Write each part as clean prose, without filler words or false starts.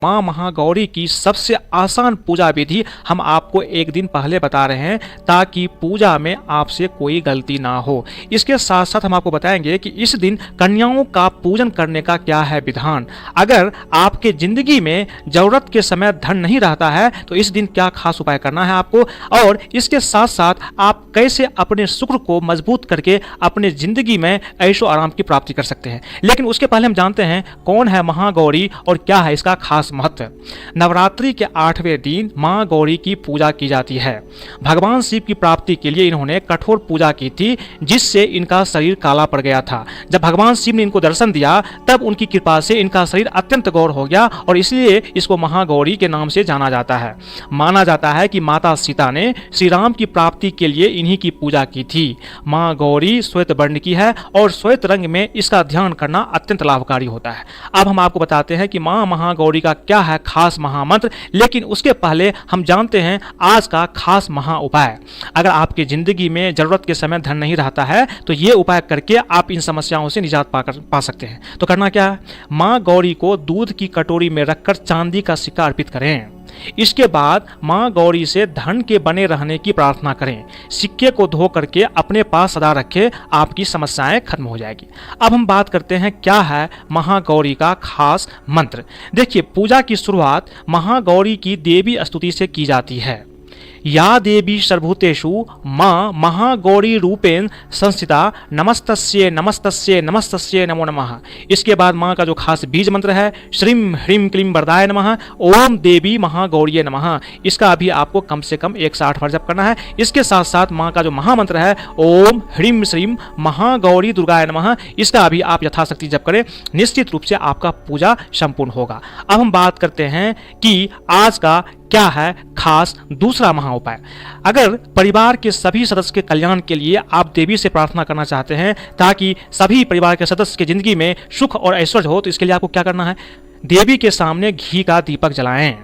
माँ महागौरी की सबसे आसान पूजा विधि हम आपको एक दिन पहले बता रहे हैं ताकि पूजा में आपसे कोई गलती ना हो। इसके साथ साथ हम आपको बताएंगे कि इस दिन कन्याओं का पूजन करने का क्या है विधान। अगर आपके जिंदगी में जरूरत के समय धन नहीं रहता है तो इस दिन क्या खास उपाय करना है आपको, और इसके साथ साथ आप कैसे अपने शुक्र को मजबूत करके अपने जिंदगी में ऐशो आराम की प्राप्ति कर सकते हैं। लेकिन उसके पहले हम जानते हैं कौन है महागौरी और क्या है इसका खास महत्व। नवरात्रि के 8वें दिन मां गौरी की पूजा की जाती है। भगवान शिव की प्राप्ति के लिए इन्होंने कठोर पूजा की थी जिससे इनका शरीर काला पड़ गया था। जब भगवान शिव ने इनको दर्शन दिया तब उनकी कृपा से इनका शरीर अत्यंत गौर हो गया और इसलिए इसको महागौरी के नाम से जाना जाता है। माना जाता है कि माता सीता ने श्री राम की प्राप्ति के लिए इन्हीं की पूजा की थी। मां गौरी श्वेत वर्ण की है और श्वेत रंग में इसका ध्यान करना अत्यंत लाभकारी होता है। अब हम आपको बताते हैं कि मां महागौरी का क्या है खास महामंत्र, लेकिन उसके पहले हम जानते हैं आज का खास महा उपाय। अगर आपकी जिंदगी में जरूरत के समय धन नहीं रहता है तो ये उपाय करके आप इन समस्याओं से निजात पा सकते हैं। तो करना क्या है, मां गौरी को दूध की कटोरी में रखकर चांदी का सिक्का अर्पित करें। इसके बाद मां गौरी से धन के बने रहने की प्रार्थना करें। सिक्के को धो करके अपने पास सदा रखें, आपकी समस्याएं खत्म हो जाएगी। अब हम बात करते हैं क्या है महागौरी का खास मंत्र। देखिए, पूजा की शुरुआत महागौरी की देवी स्तुति से की जाती है। या देवी सर्वभूतेषु मां महागौरी रूपेण संस्थिता नमस्तस्ये नमस्तस्ये नमस्तस्ये नमो नमः। इसके बाद मां का जो खास बीज मंत्र है श्रीं ह्रीं क्लीं वरदाय नमः ओम देवी महागौरी नमः। इसका भी आपको कम से कम 108 बार जप करना है। इसके साथ साथ मां का जो महामंत्र है ओम ह्रीं श्रीं महागौरी दुर्गाय नमः, इसका भी आप यथाशक्ति जप करें। निश्चित रूप से आपका पूजा संपूर्ण होगा। अब हम बात करते हैं कि आज का क्या है खास दूसरा महा उपाय। अगर परिवार के सभी सदस्य के कल्याण के लिए आप देवी से प्रार्थना करना चाहते हैं ताकि सभी परिवार के सदस्य की जिंदगी में सुख और ऐश्वर्य हो, तो इसके लिए आपको क्या करना है, देवी के सामने घी का दीपक जलाएं।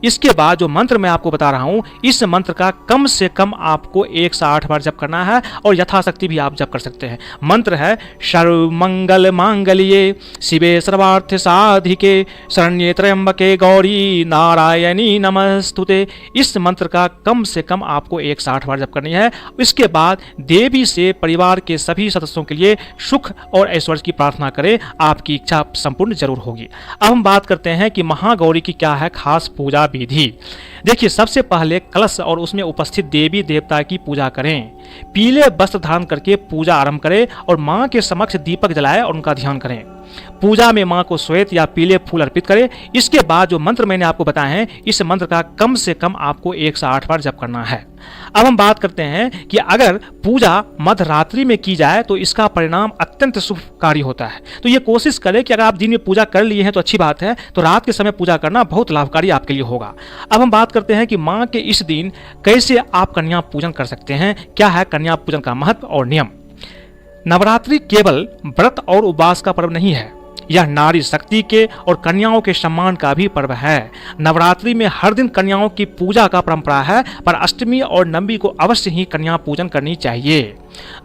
इसके बाद जो मंत्र मैं आपको बता रहा हूं, इस मंत्र का कम से कम आपको 108 बार जप करना है और यथाशक्ति भी आप जप कर सकते हैं। मंत्र है सर्वमंगल मांगल्ये शिवे सर्वार्थ साधिके शरण्ये त्र्यंबके गौरी नारायणी नमस्तुते। इस मंत्र का कम से कम आपको 108 बार जप करनी है। इसके बाद देवी से परिवार के सभी सदस्यों के लिए सुख और ऐश्वर्य की प्रार्थना करें, आपकी इच्छा संपूर्ण जरूर होगी। अब हम बात करते हैं कि महागौरी की क्या है खास पूजा विधि। देखिए, सबसे पहले कलश और उसमें उपस्थित देवी देवता की पूजा करें। पीले वस्त्र धारण करके पूजा आरंभ करें और मां के समक्ष दीपक जलाएं और उनका ध्यान करें। पूजा में मां को श्वेत या पीले फूल अर्पित करें। इसके बाद जो मंत्र मैंने आपको बताए हैं, इस मंत्र का कम से कम आपको 108 बार जप करना है। अब हम बात करते हैं कि अगर पूजा मध्य रात्रि में की जाए तो इसका परिणाम अत्यंत शुभकारी होता है। तो ये कोशिश करें कि अगर आप दिन में पूजा कर लिए हैं तो अच्छी बात है, तो रात के समय पूजा करना बहुत लाभकारी आपके लिए होगा। अब हम बात करते हैं कि मां के इस दिन कैसे आप कन्या पूजन कर सकते हैं, क्या है कन्या पूजन का महत्व और नियम। नवरात्रि केवल व्रत और उपवास का पर्व नहीं है, यह नारी शक्ति के और कन्याओं के सम्मान का भी पर्व है। नवरात्रि में हर दिन कन्याओं की पूजा का परंपरा है, पर अष्टमी और नवमी को अवश्य ही कन्या पूजन करनी चाहिए।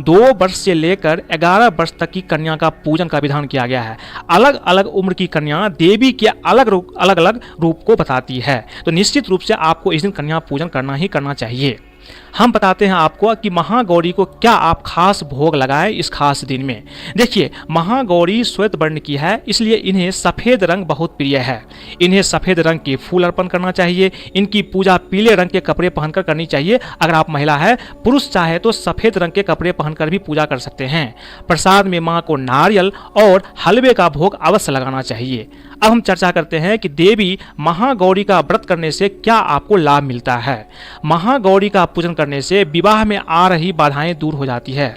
2 वर्ष से लेकर 11 वर्ष तक की कन्या का पूजन का विधान किया गया है। अलग अलग उम्र की कन्या देवी के अलग अलग रूप को बताती है, तो निश्चित रूप से आपको इस दिन कन्या पूजन करना ही करना चाहिए। हम बताते हैं आपको कि महागौरी को क्या आप खास भोग लगाएं इस खास दिन में। देखिए, महागौरी श्वेत वर्ण की है, इसलिए इन्हें सफेद रंग बहुत प्रिय है। इन्हें सफेद रंग के फूल अर्पण करना चाहिए। इनकी पूजा पीले रंग के कपड़े पहनकर करनी चाहिए। अगर आप महिला है, पुरुष चाहे तो सफेद रंग के कपड़े पहनकर भी पूजा कर सकते हैं। प्रसाद में मां को नारियल और हलवे का भोग अवश्य लगाना चाहिए। अब हम चर्चा करते हैं कि देवी महागौरी का व्रत करने से क्या आपको लाभ मिलता है। महागौरी का पूजन करने से विवाह में आ रही बाधाएं दूर हो जाती है।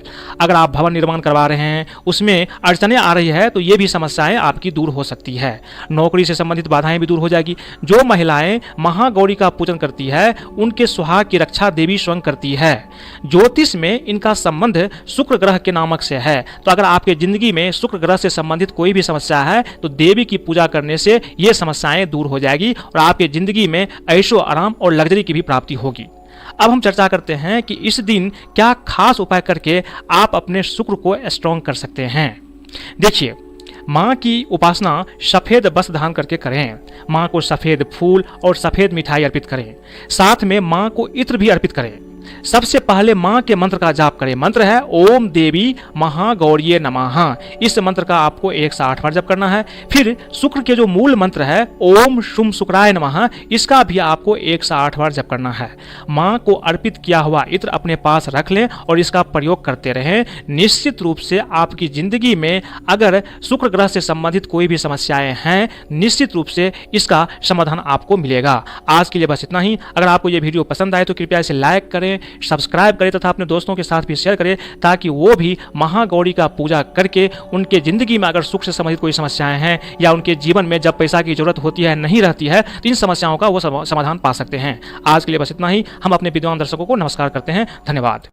अगर आप भवन निर्माण करवा रहे हैं, उसमें अड़चनें आ रही है, तो ये भी समस्याएं आपकी दूर हो सकती है। नौकरी से संबंधित बाधाएं भी दूर हो जाएगी। जो महिलाएं महागौरी का पूजन करती है, उनके सुहाग की रक्षा देवी स्वयं करती है। ज्योतिष में इनका संबंध शुक्र ग्रह के नामक से है। तो अगर आपके जिंदगी में शुक्र ग्रह से संबंधित कोई भी समस्या है, तो देवी की पूजा करने से ये समस्याएं दूर हो जाएगी और आपके जिंदगी में ऐशो आराम और लग्जरी की भी प्राप्ति होगी। अब हम चर्चा करते हैं कि इस दिन क्या खास उपाय करके आप अपने शुक्र को स्ट्रॉन्ग कर सकते हैं। देखिए, माँ की उपासना सफेद वस्त्र धारण करके करें। माँ को सफेद फूल और सफेद मिठाई अर्पित करें। साथ में माँ को इत्र भी अर्पित करें। सबसे पहले माँ के मंत्र का जाप करें। मंत्र है ओम देवी महागौरीये नमः। इस मंत्र का आपको 108 बार जप करना है। फिर शुक्र के जो मूल मंत्र है ओम शुम शुक्राय नमः, इसका भी आपको 108 बार जप करना है। माँ को अर्पित किया हुआ इत्र अपने पास रख लें और इसका प्रयोग करते रहें। निश्चित रूप से आपकी जिंदगी में अगर शुक्र ग्रह से संबंधित कोई भी समस्याएं हैं, निश्चित रूप से इसका समाधान आपको मिलेगा। आज के लिए बस इतना ही। अगर आपको ये वीडियो पसंद आए तो कृपया इसे लाइक करें, सब्सक्राइब करें तथा अपने दोस्तों के साथ भी शेयर करें, ताकि वो भी महागौरी का पूजा करके उनके जिंदगी में अगर सुख से संबंधित कोई समस्याएं हैं या उनके जीवन में जब पैसा की जरूरत होती है, नहीं रहती है, तो इन समस्याओं का वो समाधान पा सकते हैं। आज के लिए बस इतना ही। हम अपने विद्वान दर्शकों को नमस्कार करते हैं। धन्यवाद।